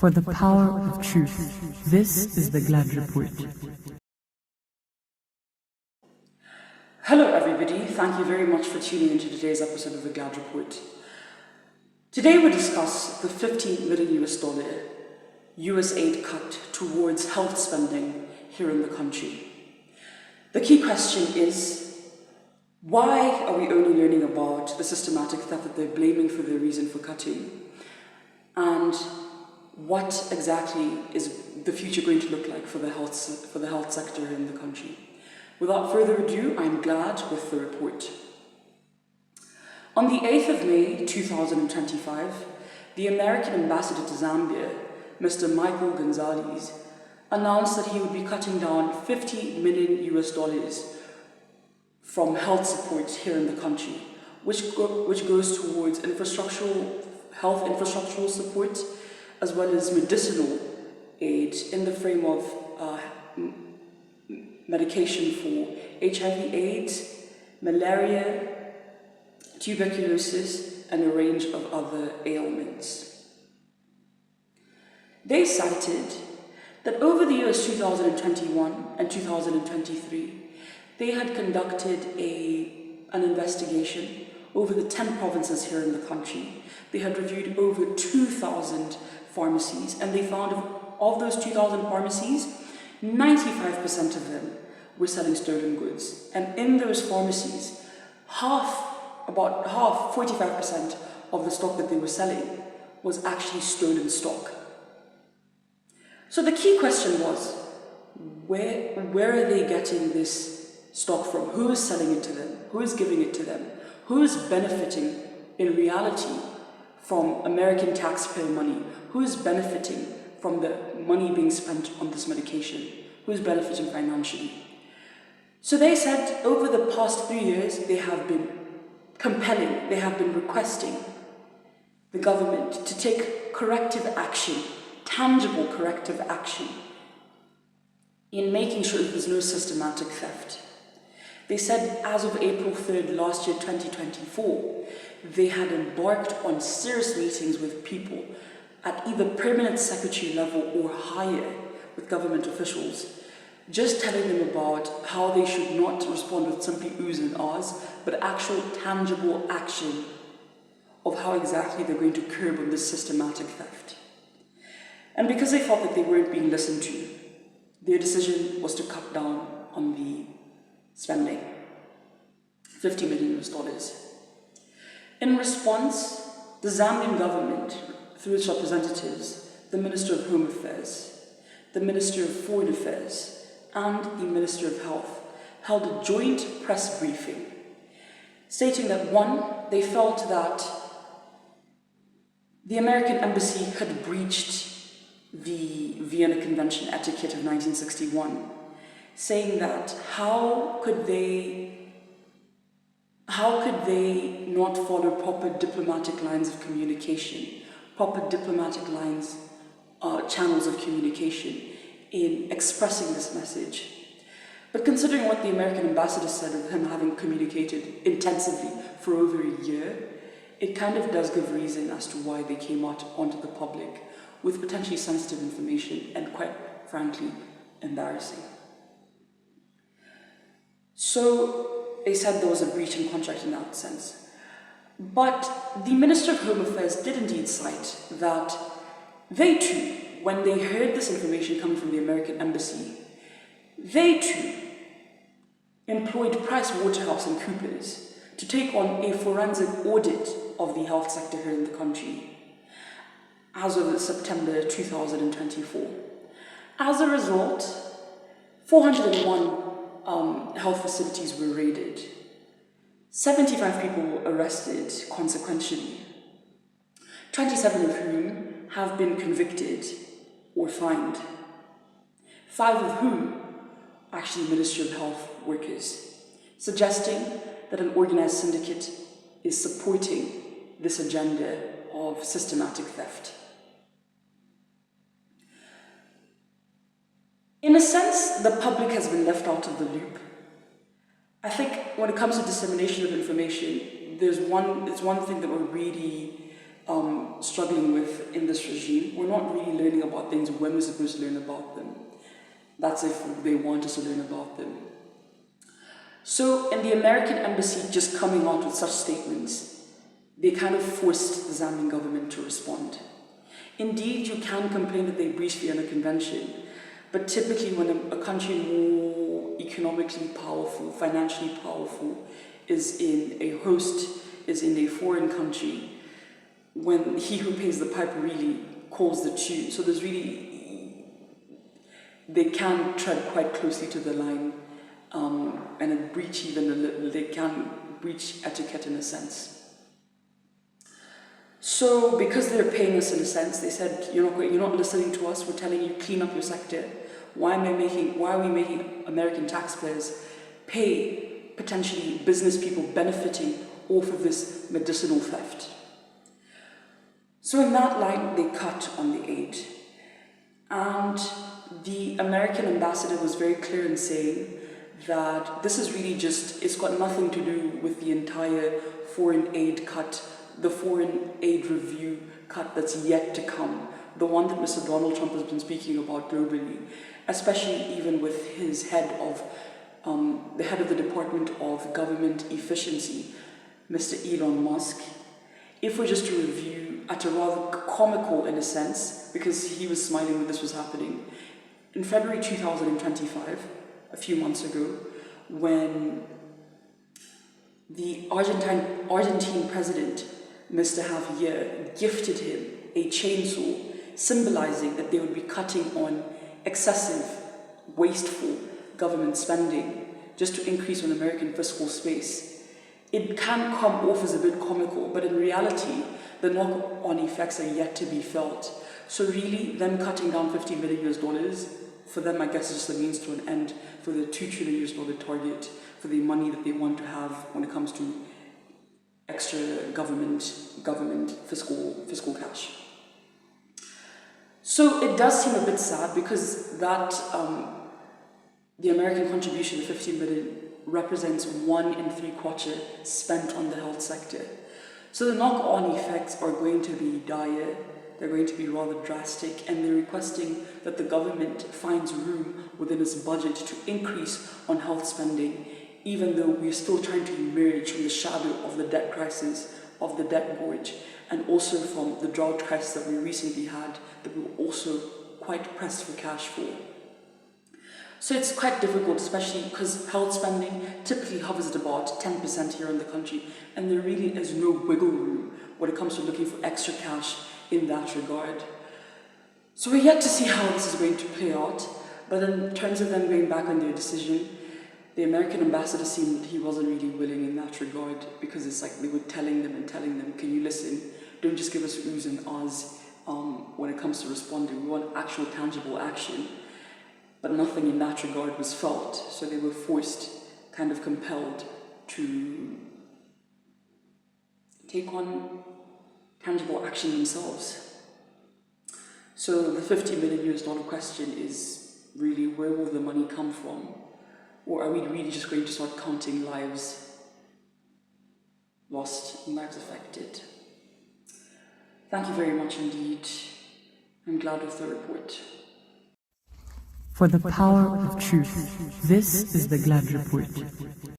For the power of truth, this is the Glad Report. Hello everybody, thank you very much for tuning into today's episode of the Glad Report. Today we'll discuss the $15 million US aid cut towards health spending here in the country. The key question is, why are we only learning about the systematic theft that they're blaming for the reason for cutting? And what exactly is the future going to look like for the health sector in the country? Without further ado, I'm glad with the report. On the 8th of May 2025, the American ambassador to Zambia, Mr. Michael Gonzalez, announced that he would be cutting down $50 million from health support here in the country, which goes towards health infrastructural support, as well as medicinal aid in the frame of medication for HIV/AIDS, malaria, tuberculosis, and a range of other ailments. They cited that over the years 2021 and 2023, they had conducted an investigation over the 10 provinces here in the country. They had reviewed over 2,000 pharmacies, and they found of those 2,000 pharmacies, 95% of them were selling stolen goods. And in those pharmacies, about half, 45% of the stock that they were selling was actually stolen stock. So the key question was, where are they getting this stock from? Who is selling it to them? Who is giving it to them? Who is benefiting in reality from American taxpayer money? Who is benefiting from the money being spent on this medication? Who is benefiting financially? So they said over the past 3 years, they have been compelling, they have been requesting the government to take corrective action, tangible corrective action, in making sure that there's no systematic theft. They said as of April 3rd last year, 2024, they had embarked on serious meetings with people at either permanent secretary level or higher with government officials, just telling them about how they should not respond with simply oohs and ahs, but actual tangible action of how exactly they're going to curb on this systematic theft. And because they felt that they weren't being listened to, their decision was to cut down on the spending, $50 million. In response, the Zambian government, through its representatives, the Minister of Home Affairs, the Minister of Foreign Affairs, and the Minister of Health, held a joint press briefing, stating that one, they felt that the American embassy had breached the Vienna Convention etiquette of 1961, saying that how could they not follow proper diplomatic lines of communication, proper diplomatic lines, channels of communication in expressing this message. But considering what the American ambassador said of him having communicated intensively for over a year, it kind of does give reason as to why they came out onto the public with potentially sensitive information and, quite frankly, embarrassing. So they said there was a breach in contract in that sense. But the Minister of Home Affairs did indeed cite that they too, when they heard this information coming from the American embassy, they too employed PricewaterhouseCoopers to take on a forensic audit of the health sector here in the country as of September 2024. As a result, 401 health facilities were raided, 75 people were arrested consequentially, 27 of whom have been convicted or fined, 5 of whom actually Ministry of Health workers, suggesting that an organized syndicate is supporting this agenda of systematic theft. In a sense, the public has been left out of the loop. I think when it comes to dissemination of information, it's one thing that we're really struggling with in this regime, education, we're not really learning about things when we're supposed to learn about them. That's if they want us to learn about them. So in the American embassy just coming out with such statements, they kind of forced the Zambian government to respond. Indeed, you can complain that they breached Vienna Convention, but typically when a country more economically powerful, financially powerful, is in a foreign country, when he who pays the piper really calls the tune. So they can tread quite closely to the line, and breach even a little. They can breach etiquette in a sense. So because they're paying us in a sense, they said, you're not listening to us, we're telling you clean up your sector. Why are we making American taxpayers pay potentially business people benefiting off of this medicinal theft? So in that line, they cut on the aid. And the American ambassador was very clear in saying that this is really it's got nothing to do with the entire foreign aid cut, the foreign aid review cut that's yet to come, the one that Mr. Donald Trump has been speaking about globally, especially even with his the head of the Department of Government Efficiency, Mr. Elon Musk. If we're just to review at a rather comical in a sense, because he was smiling when this was happening, in February 2025, a few months ago, when the Argentine president, Mr. Javier, gifted him a chainsaw, symbolizing that they would be cutting on excessive, wasteful government spending just to increase on American fiscal space. It can come off as a bit comical, but in reality, the knock-on effects are yet to be felt. So really, them cutting down $50 million, for them, I guess, is just a means to an end for the $2 trillion target, for the money that they want to have when it comes to extra government fiscal cash. So it does seem a bit sad because that the American contribution of $50 million represents 1 in 3 kwacha spent on the health sector. So the knock-on effects are going to be dire, they're going to be rather drastic, and they're requesting that the government finds room within its budget to increase on health spending, even though we're still trying to emerge from the shadow of the debt crisis, of the debt gorge, and also from the drought crisis that we recently had, that we were also quite pressed for cash for. So it's quite difficult, especially because health spending typically hovers at about 10% here in the country, and there really is no wiggle room when it comes to looking for extra cash in that regard. So we're yet to see how this is going to play out, but in terms of them going back on their decision, the American ambassador seemed he wasn't really willing in that regard, because it's like they were telling them, can you listen? Don't just give us oohs and ahs when it comes to responding. We want actual tangible action. But nothing in that regard was felt, so they were forced, kind of compelled to take on tangible action themselves. So the $50 million question is really, where will the money come from? Or are we really just going to start counting lives lost and lives affected? Thank you very much indeed. I'm glad with the report. For the power of truth, this is the Glad Report.